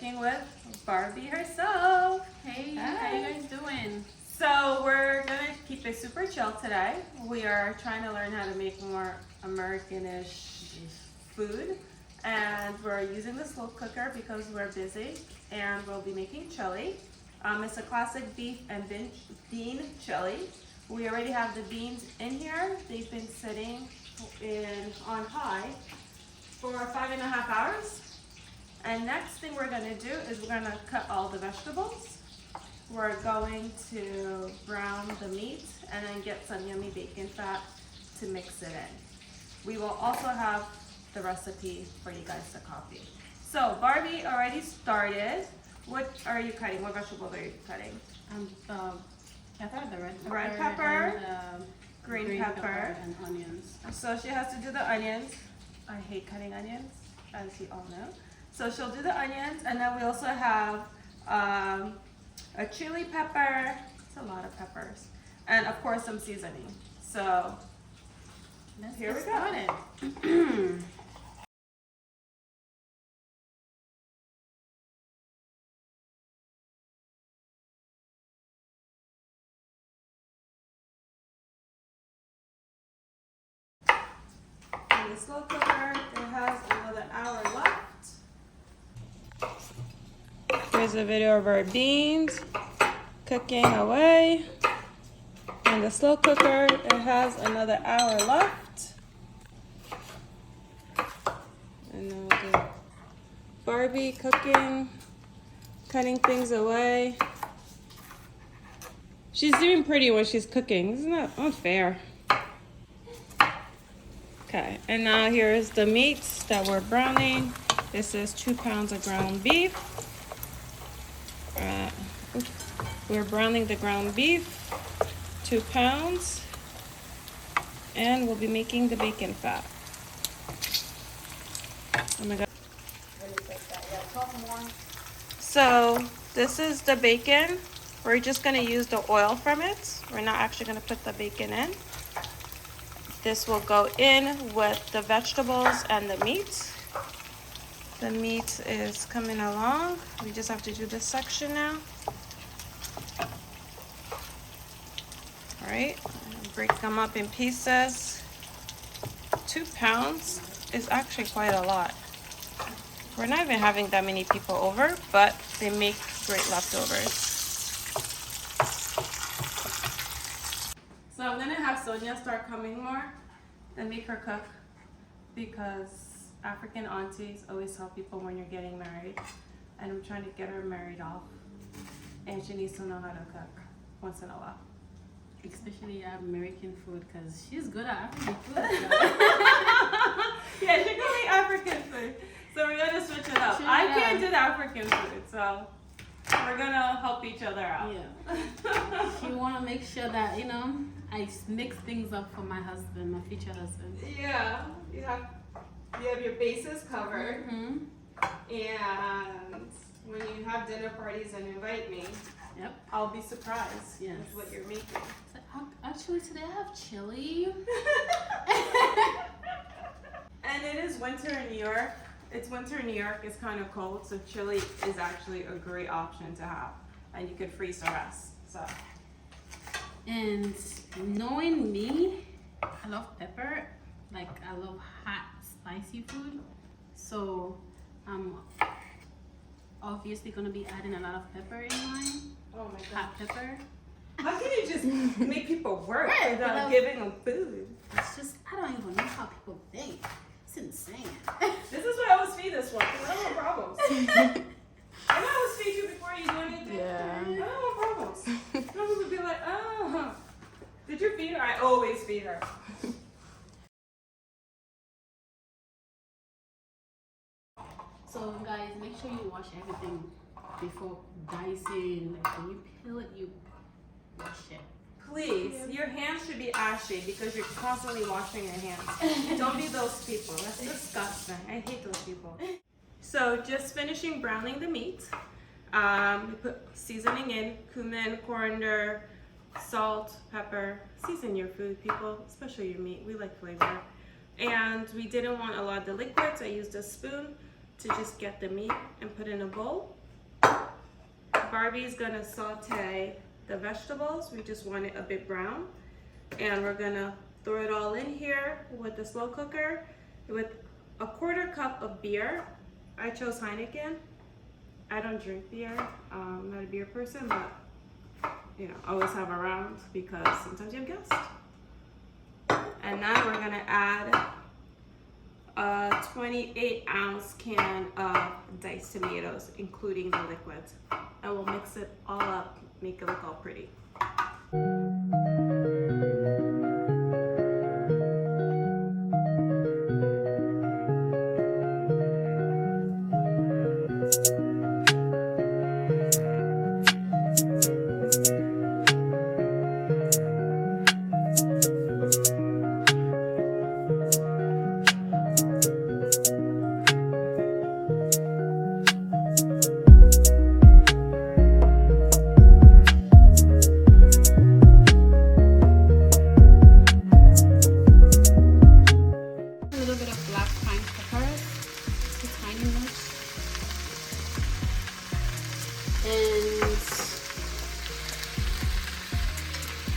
cooking with Barbie herself. Hey, Hi. how you guys doing? So we're gonna keep it super chill today. We are trying to learn how to make more American-ish food, and we're using the slow cooker because we're busy, and we'll be making chili. It's a classic beef and bean chili. We already have the beans in here. They've been sitting on high for 5.5 hours. And next thing we're gonna do is we're gonna cut all the vegetables. We're going to brown the meat and then get some yummy bacon fat to mix it in. We will also have the recipe for you guys to copy. So Barbie already started. What are you cutting? What vegetables are you cutting? I thought the Red pepper, and, green pepper, and onions. So she has to do the onions. I hate cutting onions, as you all know. So she'll do the onions, and then we also have a chili pepper. It's a lot of peppers, and of course some seasoning. So here we go. In the slow cooker, it has another hour left. Here's a video of our beans cooking away. In the slow cooker, it has another hour left. And then we'll do Barbie cooking, cutting things away. She's doing pretty when she's cooking. Isn't that unfair? Okay, and now here's the meat that we're browning. This is 2 pounds of ground beef. We're browning the ground beef, 2 pounds, and we'll be making the bacon fat. Oh my God. So this is the bacon. We're just gonna use the oil from it. We're not actually gonna put the bacon in. This will go in with the vegetables and the meat. The meat is coming along. We just have to do this section now. All right, break them up in pieces. 2 pounds is actually quite a lot. We're not even having that many people over, but they make great leftovers. So I'm gonna have Sonia start coming more and make her cook, because African aunties always tell people when you're getting married, and I'm trying to get her married off, and she needs to know how to cook once in a while. Especially American food, because she's good at African food. Yeah, she can make African food. So we're gonna switch it up. I can't do the African food, so we're gonna help each other out. Yeah. She want to make sure that, you know, I mix things up for my husband, my future husband. Yeah, you have your bases covered. Mm-hmm. And when you have dinner parties and invite me, Yep. I'll be surprised Yes. with what you're making. So, actually, today I have chili. And it is winter in New York. It's winter in New York. It's kind of cold, so chili is actually a great option to have, and you could freeze the rest. So. And knowing me, I love pepper. Like, I love hot, spicy food. So I'm obviously gonna be adding a lot of pepper in mine. Oh my God. Hot pepper. How can you just make people work Right, without giving them food? It's just, I don't even know how people think. It's insane. This is why I always feed this one, because I don't have problems. I always feed you before you do anything. Yeah. I don't have problems. Someone would be like, oh, did you feed her? I always feed her. So guys, make sure you wash everything before dicing. Like when you peel it, you wash it. Please, your hands should be ashy because you're constantly washing your hands. Don't be those people. That's disgusting. I hate those people. So just finishing browning the meat. We put seasoning in, cumin, coriander, salt, pepper. Season your food, people, especially your meat. We like flavor. And we didn't want a lot of the liquids. I used a spoon to just get the meat and put in a bowl. Barbie's gonna saute the vegetables. We just want it a bit brown. And we're gonna throw it all in here with the slow cooker with a 1/4 cup of beer. I chose Heineken. I don't drink beer. I'm not a beer person, but you know, always have around because sometimes you have guests. And now we're gonna add a 28-ounce can of diced tomatoes, including the liquid. And we'll mix it all up, make it look all pretty.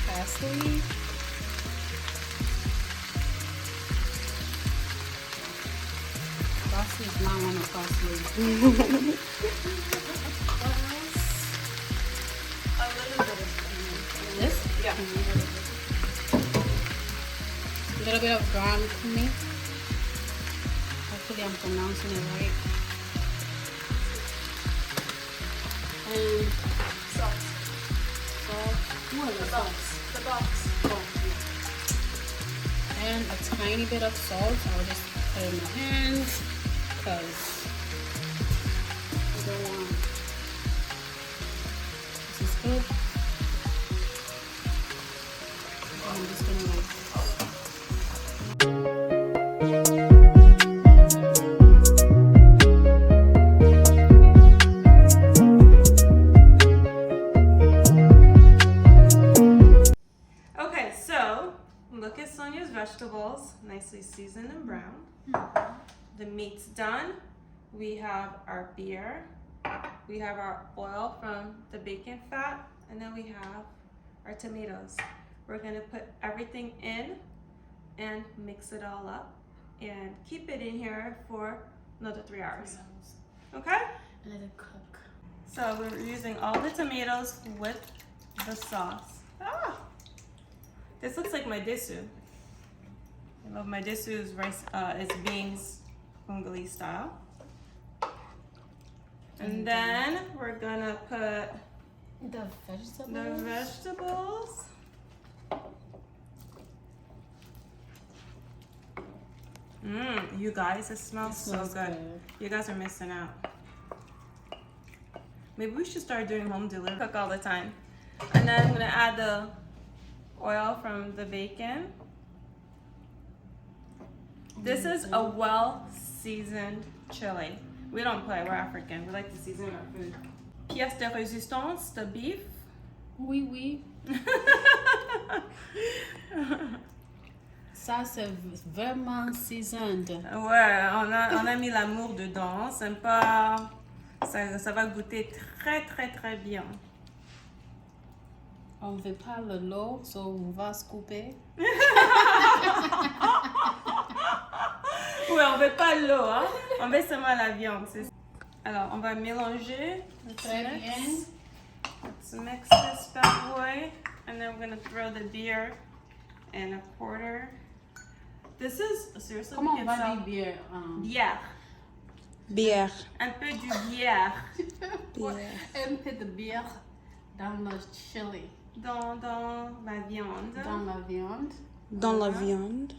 Parsley. Parsley is not one of parsley. What else? A little bit of This? yeah. A little bit of ground cumin. Hopefully I'm pronouncing it right. And Salt. salt. What is salt? The box. And a tiny bit of salt. I'll just put it in my hand because I don't want. This is good. And I'm just gonna like. Okay, so look at Sonia's vegetables, nicely seasoned and brown. The meat's done. We have our beer. We have our oil from the bacon fat, and then we have our tomatoes. We're gonna put everything in and mix it all up and keep it in here for another 3 hours. Okay? And let it cook. So we're using all the tomatoes with the sauce. Ah! This looks like my desu. I love my desu's rice. It's beans, Congolese style. And then we're gonna put The vegetables. the vegetables. You guys, it smells so good. You guys are missing out. Maybe we should start doing home delivery. Cook all the time. And then I'm gonna add the oil from the bacon. This is a well-seasoned chili. We don't play, we're African. We like to season our food. Pièce de résistance, the beef. Oui, oui. Ça, c'est vraiment seasoned. Ouais, on a mis l'amour dedans. C'est pas... Ça va goûter très, très, très bien. On ne veut pas le lot, so on va se couper. Ouais, on veut pas l'eau, hein. On veut seulement la viande. Alors, on va mélanger. Très bien. Let's mix this bad boy. And then we're gonna throw the beer and a quarter. This is, seriously, Comment we on can va sell dire bière? bière. Bière. Un peu du bière. Elle met de bière dans le chili. Dans la viande. Dans la viande. Dans la viande.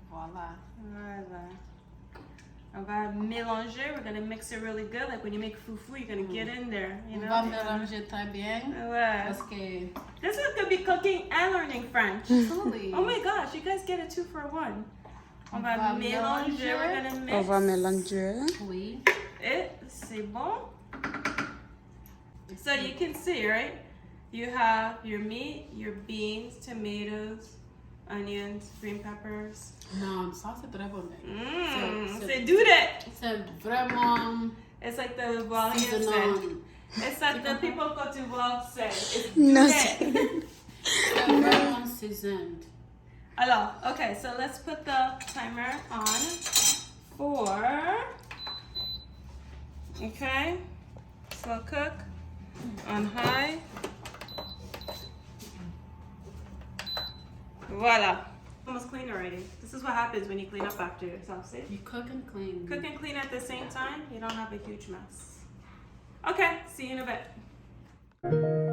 Voilà. Voilà. On va mélanger. We're gonna mix it really good. Like when you make fufu, you're gonna get in there. You On know? va mélanger très bien. Ouais. Parce que... This is gonna be cooking and learning French. Absolutely. Oh my gosh, you guys get a 2-for-1. On va mélanger. We're gonna mix. On va mélanger. Oui. Et c'est bon. So you can see, right? You have your meat, your beans, tomatoes, onions, green peppers. Non, ça c'est très bon. C'est do that. C'est vraiment It's like the Valiant said. seasonal. It's like the people Côte d'Ivoire said. It's No. C'est vraiment seasoned. Alors, okay, so let's put the timer on for, okay, slow cook on high. Voila. Almost clean already. This is what happens when you clean up after yourself, see? You cook and clean. Cook and clean at the same time, you don't have a huge mess. Okay, see you in a bit.